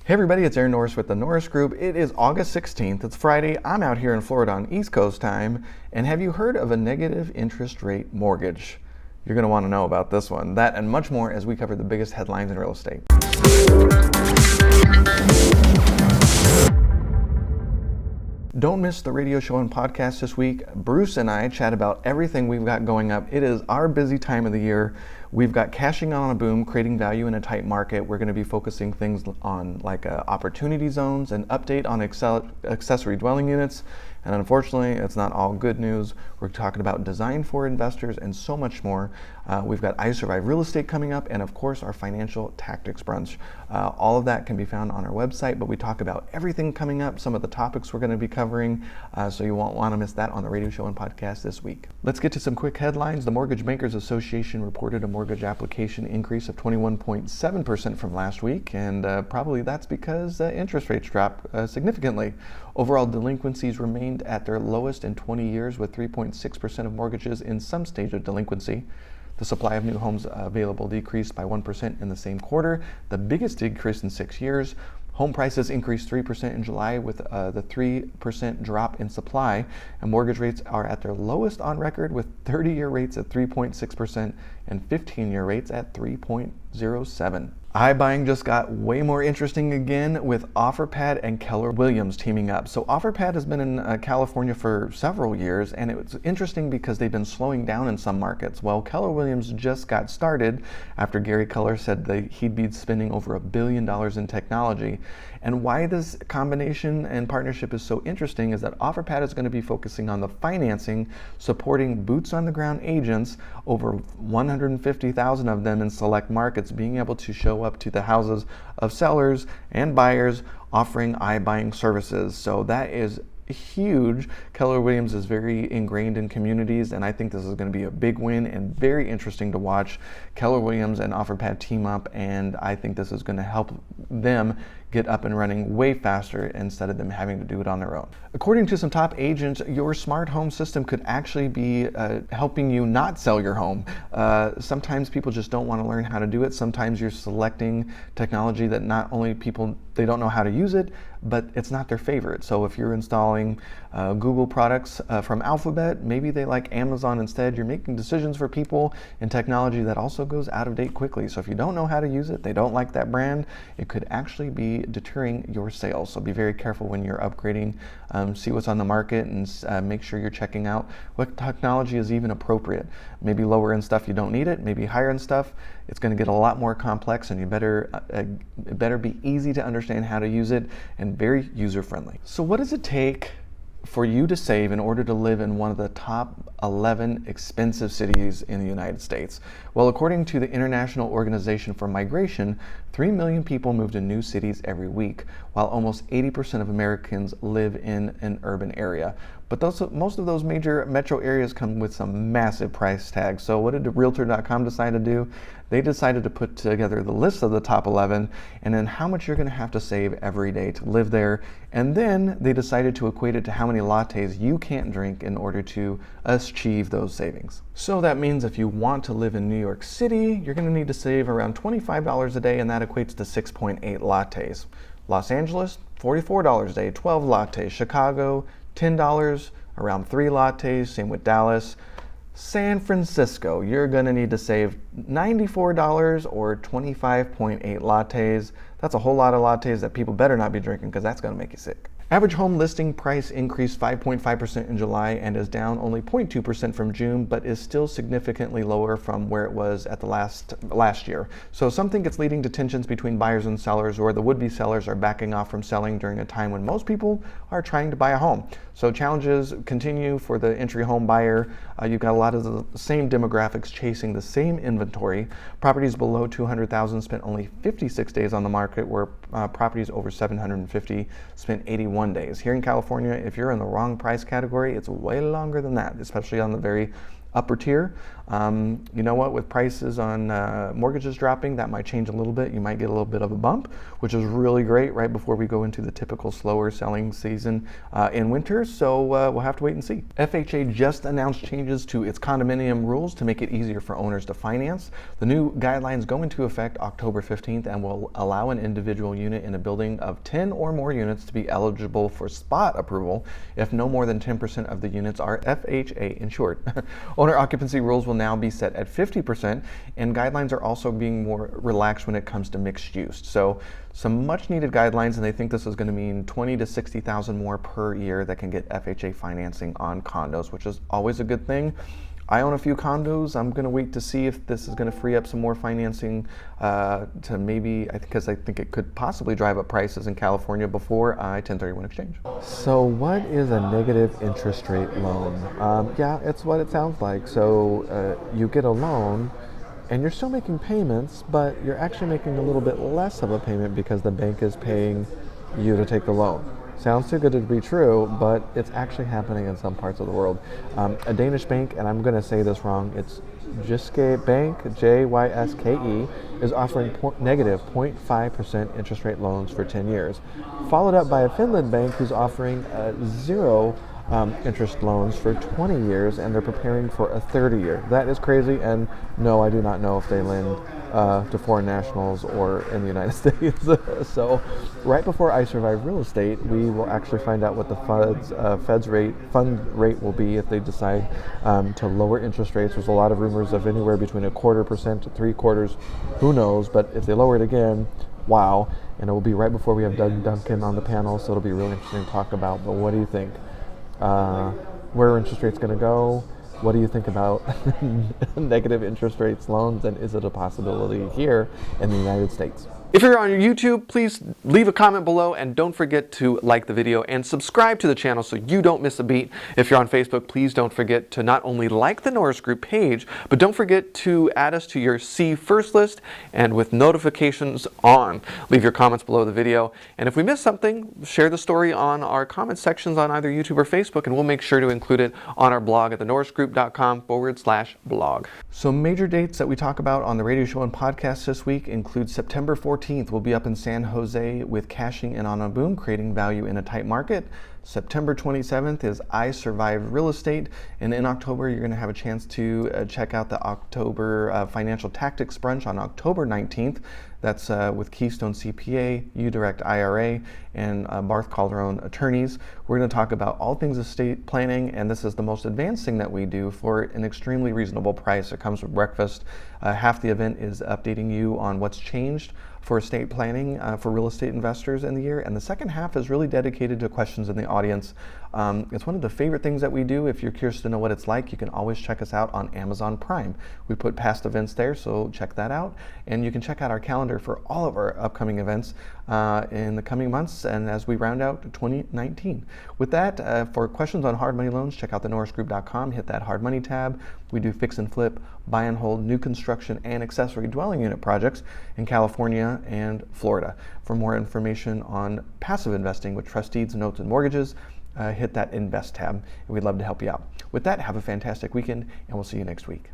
Hey everybody, it's Norris with the Norris Group. It is August 16th. It's Friday. I'm out here in Florida on East Coast time. And have you heard of a negative interest rate mortgage? You're going to want to know about this one. That and much more as we cover the biggest headlines in real estate. Don't miss the radio show and podcast this week. Bruce and I chat about everything we've got going up. It is our busy time of the year. We've got cashing on a boom, creating value in a tight market. We're going to be focusing things on like opportunity zones, an update on accessory dwelling units. And unfortunately, it's not all good news. We're talking about design for investors and so much more. We've got I Survive Real Estate coming up, and of course, our financial tactics brunch. All of that can be found on our website, but we talk about everything coming up, some of the topics we're going to be covering, so you won't want to miss that on the radio show and podcast this week. Let's get to some quick headlines. The Mortgage Bankers Association reported a mortgage application increase of 21.7% from last week, and probably that's because interest rates dropped significantly. Overall delinquencies remained at their lowest in 20 years, with 3.6% of mortgages in some stage of delinquency. The supply of new homes available decreased by 1% in the same quarter, the biggest decrease in 6 years. Home prices increased 3% in July with the 3% drop in supply, and mortgage rates are at their lowest on record, with 30-year rates at 3.6% and 15-year rates at 3.07%. iBuying just got way more interesting again with OfferPad and Keller Williams teaming up. So OfferPad has been in California for several years, and it's interesting because they've been slowing down in some markets. Well, Keller Williams just got started after Gary Keller said that he'd be spending over $1 billion in technology. And why this combination and partnership is so interesting is that OfferPad is going to be focusing on the financing, supporting boots on the ground agents, over 150,000 of them in select markets, being able to show up to the houses of sellers and buyers offering iBuying services. So that is huge. Keller Williams is very ingrained in communities, and I think this is going to be a big win and very interesting to watch. Keller Williams and OfferPad team up, and I think this is going to help them get up and running way faster instead of them having to do it on their own. According to some top agents, your smart home system could actually be helping you not sell your home. Sometimes people just don't want to learn how to do it. Sometimes you're selecting technology that not only they don't know how to use it, but it's not their favorite. So if you're installing Google products from Alphabet, maybe they like Amazon instead. You're making decisions for people in technology that also goes out of date quickly. So if you don't know how to use it, they don't like that brand, it could actually be deterring your sales. So be very careful when you're upgrading. See what's on the market and make sure you're checking out what technology is even appropriate. Maybe lower end stuff you don't need it, maybe higher end stuff. It's going to get a lot more complex, and it better be easy to understand how to use it and very user friendly. So what does it take for you to save in order to live in one of the top 11 expensive cities in the United States? Well, according to the International Organization for Migration, 3 million people move to new cities every week, while almost 80% of Americans live in an urban area. But most of those major metro areas come with some massive price tags. So what did Realtor.com decide to do? They decided to put together the list of the top 11 and then how much you're going to have to save every day to live there. And then they decided to equate it to how many lattes you can't drink in order to achieve those savings. So that means if you want to live in New York City, you're going to need to save around $25 a day, and that equates to 6.8 lattes. Los Angeles, $44 a day, 12 lattes. Chicago, $10, around 3 lattes. Same with Dallas. San Francisco, you're going to need to save $94 or 25.8 lattes. That's a whole lot of lattes that people better not be drinking, because that's going to make you sick. Average home listing price increased 5.5% in July and is down only 0.2% from June, but is still significantly lower from where it was at the last year. So some think it's leading to tensions between buyers and sellers, or the would-be sellers are backing off from selling during a time when most people are trying to buy a home. So challenges continue for the entry home buyer. You've got a lot of the same demographics chasing the same inventory. Properties below $200,000 spent only 56 days on the market, where properties over $750,000 spent 81 days. Here in California, if you're in the wrong price category, it's way longer than that, especially on the very upper tier. You know what, with prices on mortgages dropping, that might change a little bit. You might get a little bit of a bump, which is really great right before we go into the typical slower selling season in winter. So we'll have to wait and see. FHA just announced changes to its condominium rules to make it easier for owners to finance. The new guidelines go into effect October 15th and will allow an individual unit in a building of 10 or more units to be eligible for spot approval if no more than 10% of the units are FHA insured. Owner occupancy rules will now be set at 50%, and guidelines are also being more relaxed when it comes to mixed use. So some much needed guidelines, and they think this is going to mean 20 to 60,000 more per year that can get FHA financing on condos, which is always a good thing. I own a few condos. I'm going to wait to see if this is going to free up some more financing to maybe, because I think it could possibly drive up prices in California before I-1031 exchange. So what is a negative interest rate loan? Yeah, it's what it sounds like. So you get a loan and you're still making payments, but you're actually making a little bit less of a payment because the bank is paying you to take the loan. Sounds too good to be true, but it's actually happening in some parts of the world. A Danish bank, and I'm going to say this wrong, it's Jyske Bank, Jyske, is offering negative 0.5% interest rate loans for 10 years, followed up by a Finland bank who's offering zero interest loans for 20 years, and they're preparing for a 30-year. That is crazy, and no, I do not know if they lend to foreign nationals or in the United States. So right before I Survive Real Estate, we will actually find out what the fund rate will be if they decide to lower interest rates. There's a lot of rumors of anywhere between 0.25% to 0.75%. Who knows? But if they lower it again, wow. And it will be right before we have Doug Duncan on the panel, so it'll be really interesting to talk about. But what do you think? Where are interest rates going to go? What do you think about negative interest rates loans, and is it a possibility here in the United States? If you're on YouTube, please leave a comment below, and don't forget to like the video and subscribe to the channel so you don't miss a beat. If you're on Facebook, please don't forget to not only like the Norris Group page, but don't forget to add us to your See First list and with notifications on. Leave your comments below the video, and if we miss something, share the story on our comment sections on either YouTube or Facebook, and we'll make sure to include it on our blog at thenorrisgroup.com/blog. So major dates that we talk about on the radio show and podcast this week include September 14th. We'll be up in San Jose with Cashing In on a Boom, Creating Value in a Tight Market. September 27th is I Survived Real Estate, and in October you're going to have a chance to check out the October Financial Tactics Brunch on October 19th. That's with Keystone CPA, UDirect IRA, and Barth Calderon Attorneys. We're going to talk about all things estate planning, and this is the most advanced thing that we do for an extremely reasonable price. It comes with breakfast. Half the event is updating you on what's changed for estate planning for real estate investors in the year, and the second half is really dedicated to questions in the audience. It's one of the favorite things that we do. If you're curious to know what it's like, you can always check us out on Amazon Prime. We put past events there, so check that out, and you can check out our calendar for all of our upcoming events in the coming months and as we round out 2019. With that, for questions on hard money loans, check out thenorrisgroup.com, hit that hard money tab. We do fix and flip, buy and hold, new construction, and accessory dwelling unit projects in California and Florida. For more information on passive investing with trust deeds, notes, and mortgages, hit that Invest tab, and we'd love to help you out. With that, have a fantastic weekend, and we'll see you next week.